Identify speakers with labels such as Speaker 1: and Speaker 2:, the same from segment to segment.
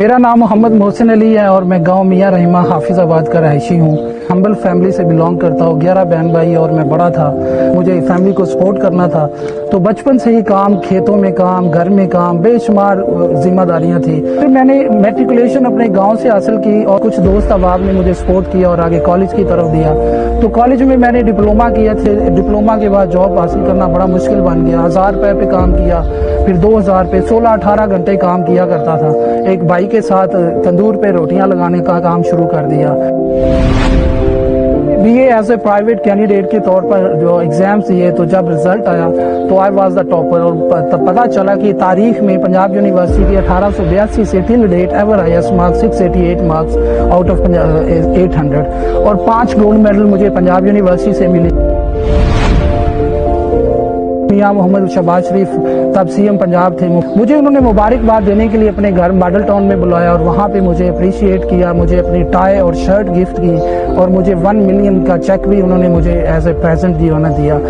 Speaker 1: मेरा नाम मोहम्मद मोहसिन अली है और मैं गांव मियां रहीमा हाफिजाबाद का रहायशी हूँ। हम्बल फैमिली से बिलोंग करता हूँ। 11 बहन भाई और मैं बड़ा था। मुझे फैमिली को सपोर्ट करना था, तो बचपन से ही काम, खेतों में काम, घर में काम, बेशुमार जिम्मेदारियां थी। फिर मैंने मैट्रिकुलेशन अपने गांव से हासिल की और कुछ दोस्त अहबाब ने मुझे सपोर्ट किया और आगे कॉलेज की तरफ दिया। तो कॉलेज में मैंने डिप्लोमा किया थे। डिप्लोमा के बाद जॉब हासिल करना बड़ा मुश्किल बन गया। 1000 रुपये पे काम किया, फिर 2000 पे 16-18 घंटे काम किया करता था। एक भाई के साथ तंदूर पे रोटियां लगाने का काम शुरू कर दिया। BA as a private candidate के तौर पर जो एग्जाम्स दिए, तो जब रिजल्ट आया तो आई वाज द टॉपर। और तब पता चला कि तारीख में पंजाब यूनिवर्सिटी की 1882 से till date ever highest marks 688 marks out of 800 और 5 गोल्ड मेडल मुझे पंजाब यूनिवर्सिटी से मिले। मियां मोहम्मद शहबाज शरीफ तब सीएम पंजाब थे। मुझे उन्होंने मुबारकबाद देने के लिए अपने घर मॉडल टाउन में बुलाया और वहाँ पे मुझे अप्रिशिएट किया। मुझे अपनी टाई और शर्ट गिफ्ट की और मुझे 1 मिलियन का चेक भी उन्होंने मुझे एज ए प्रेजेंट दिया।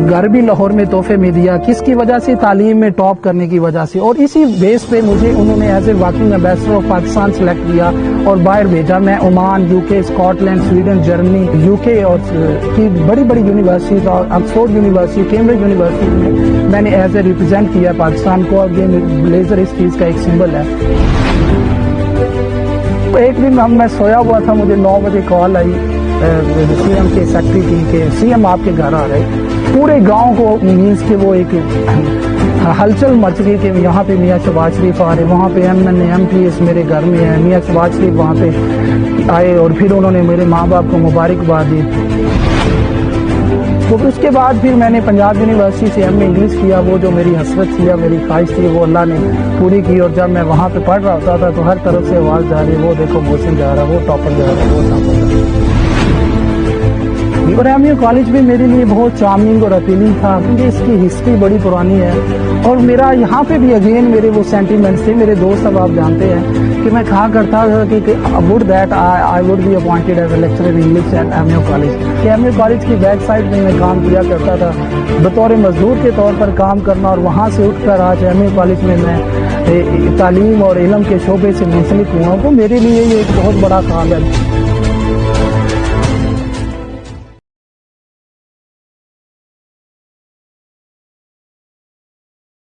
Speaker 1: घर भी लाहौर में तोहफे में दिया। किसकी वजह से? तालीम में टॉप करने की वजह से। और इसी बेस पे मुझे उन्होंने as a working ambassador of Pakistan select किया और बाहर भेजा। मैं Oman, UK, Scotland, Sweden, Germany, UK और की बड़ी बड़ी यूनिवर्सिटीज और ऑक्सफोर्ड यूनिवर्सिटी, कैम्ब्रिज यूनिवर्सिटी में मैंने एज ए रिप्रेजेंट किया पाकिस्तान को। और ये ब्लेजर इस चीज़ का एक सिंबल है। एक दिन मैं सोया हुआ था, मुझे 9 बजे कॉल आई सीएम के सेक्रेटरी की कि सीएम आपके घर आ रहे। पूरे गांव को मीन्स के वो एक हलचल मच गई कि यहाँ पे मियां शहबाज शरीफ आ रहे, वहाँ पे MPs मेरे घर में है। मियां शहबाज शरीफ वहाँ पे आए और फिर उन्होंने मेरे माँ बाप को मुबारकबाद दी। तो उसके बाद फिर मैंने पंजाब यूनिवर्सिटी से MA इंग्लिश किया। वो जो मेरी हसरत थी या मेरी ख्वाहिश थी वो अल्लाह ने पूरी की। और जब मैं वहाँ पे पढ़ रहा होता था तो हर तरफ से आवाज़ जा रही, वो देखो मोहसिन जा रहा, वो टॉपर जा रहा, वो टॉपर। और MA कॉलेज भी मेरे लिए बहुत चार्मिंग और अपीलिंग था क्योंकि इसकी हिस्ट्री बड़ी पुरानी है। और मेरा यहाँ पे भी अगेन मेरे वो सेंटिमेंट्स थे। मेरे दोस्त अब आप जानते हैं कि मैं कहा करता था कि would that I would be appointed as a lecturer in English at MA college. MA college की बैक साइड में मैं काम किया करता था बतौर मजदूर के तौर पर काम करना। और वहाँ से उठकर आज MA कॉलेज में मैं तालीम और इल्म के शोबे से मुंसलिक हुआ। तो मेरे लिए ये एक बहुत बड़ा काम है।